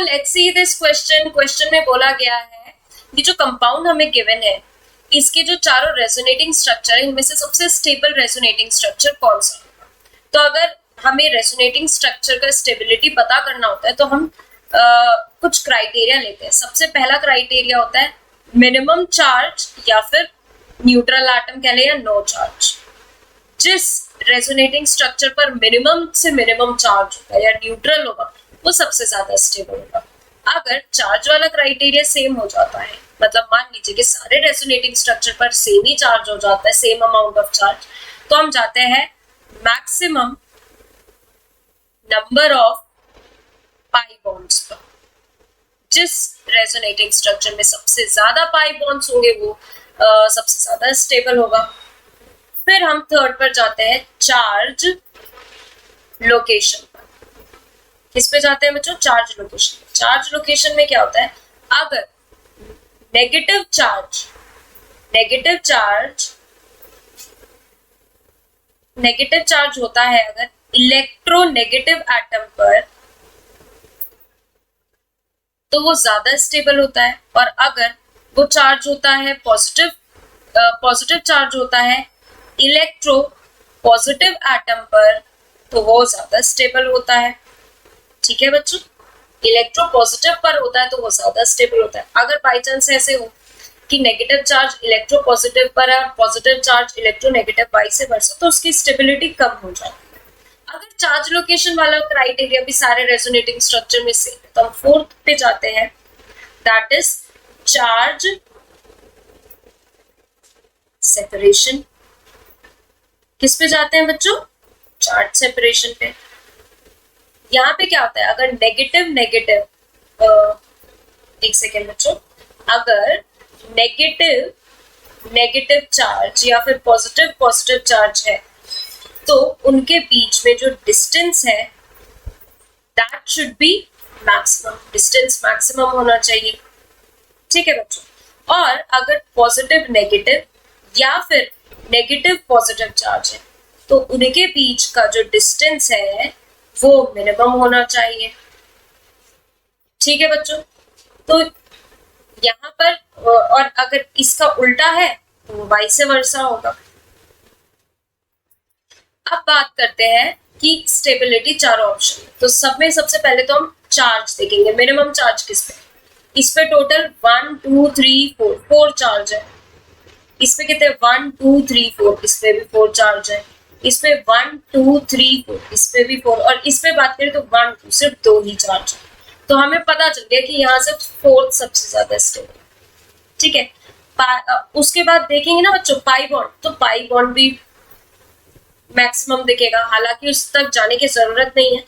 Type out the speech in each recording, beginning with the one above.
Let's see this question में बोला गया है कि जो कंपाउंड हमें गिवन है इसके जो चारों रेजोनेटिंग स्ट्रक्चर है इनमें से सबसे स्टेबल रेजोनेटिंग स्ट्रक्चर कौन सा होगा। तो अगर हमें रेजोनेटिंग स्ट्रक्चर का स्टेबिलिटी पता करना होता है तो हम कुछ क्राइटेरिया लेते हैं। सबसे पहला क्राइटेरिया होता है मिनिमम चार्ज या फिर न्यूट्रल एटम कह लें या नो चार्ज। जिस रेजोनेटिंग स्ट्रक्चर पर मिनिमम से मिनिमम चार्ज होगा या न्यूट्रल होगा वो सबसे ज्यादा स्टेबल होगा। अगर चार्ज वाला क्राइटेरिया सेम हो जाता है, मतलब मान लीजिए कि सारे रेजोनेटिंग स्ट्रक्चर पर सेम ही चार्ज हो जाता है, सेम अमाउंट ऑफ चार्ज, तो हम जाते हैं maximum number of pi bonds पर। जिस रेजोनेटिंग स्ट्रक्चर में सबसे ज्यादा पाई बॉन्ड्स होंगे वो सबसे ज्यादा स्टेबल होगा। फिर हम थर्ड पर जाते हैं चार्ज लोकेशन पर। किस पे जाते हैं बच्चों? Charge location. चार्ज लोकेशन में क्या होता है, अगर नेगेटिव चार्ज होता है अगर इलेक्ट्रोनेगेटिव एटम पर तो वो ज्यादा स्टेबल होता है, और अगर वो चार्ज होता है पॉजिटिव चार्ज होता है इलेक्ट्रो पॉजिटिव एटम पर तो वो ज्यादा स्टेबल होता है। ठीक है बच्चों, इलेक्ट्रो पॉजिटिव पर होता है तो वो ज्यादा स्टेबल होता है। अगर बाई चांस ऐसे हो कि नेगेटिव चार्ज इलेक्ट्रो पॉजिटिव पर है, positive charge electro negative, vice versa, तो उसकी स्टेबिलिटी कम हो जाती है। अगर चार्ज लोकेशन वाला क्राइटेरिया भी सारे रेजोनेटिंग स्ट्रक्चर में सेम है तो हम फोर्थ पे जाते हैं, दैट इज चार्ज सेपरेशन। किस पे जाते हैं बच्चों? चार्ज सेपरेशन पे। यहाँ पे क्या होता है, अगर नेगेटिव एक सेकेंड बच्चों, अगर नेगेटिव चार्ज या फिर पॉजिटिव चार्ज है तो उनके बीच में जो डिस्टेंस है that should be maximum, distance maximum होना चाहिए। ठीक है बच्चों, और अगर पॉजिटिव नेगेटिव या फिर नेगेटिव पॉजिटिव चार्ज है तो उनके बीच का जो डिस्टेंस है वो मिनिमम होना चाहिए। ठीक है बच्चों, तो यहाँ पर और अगर इसका उल्टा है तो वाइस वर्सा होगा। अब बात करते हैं कि स्टेबिलिटी चारों ऑप्शन, तो सब में सबसे पहले तो हम चार्ज देखेंगे। मिनिमम चार्ज किस पे? इस पे टोटल 1 2 3 4 चार्ज है। इस पे कितने? 1 2 3 4, इस पे भी 4 चार्ज है। इस पे 1 2 3 4, इस पे भी 4, और इस पे बात करें तो 1 2 सिर्फ 2 ही चार्ज है। तो हमें पता चल गया कि यहाँ से 4 सबसे ज्यादा स्टेबल। ठीक है, उसके बाद देखेंगे ना बच्चों पाई बॉन्ड, तो पाई बॉन्ड भी मैक्सिमम दिखेगा, हालांकि उस तक जाने की जरूरत नहीं है।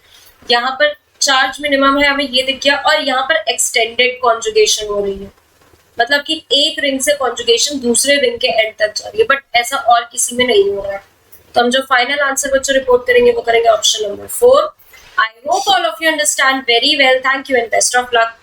यहाँ पर चार्ज मिनिमम है, हमें ये दिख गया, और यहाँ पर एक्सटेंडेड कॉन्जुगेशन हो रही है, मतलब कि एक रिंग से कॉन्जुगेशन दूसरे रिंग के एंड तक जा रही है, बट ऐसा और किसी में नहीं हो रहा है। तो हम जो फाइनल आंसर बच्चों रिपोर्ट करेंगे वो करेंगे option number 4। I hope all of you understand very well. Thank you and best of luck.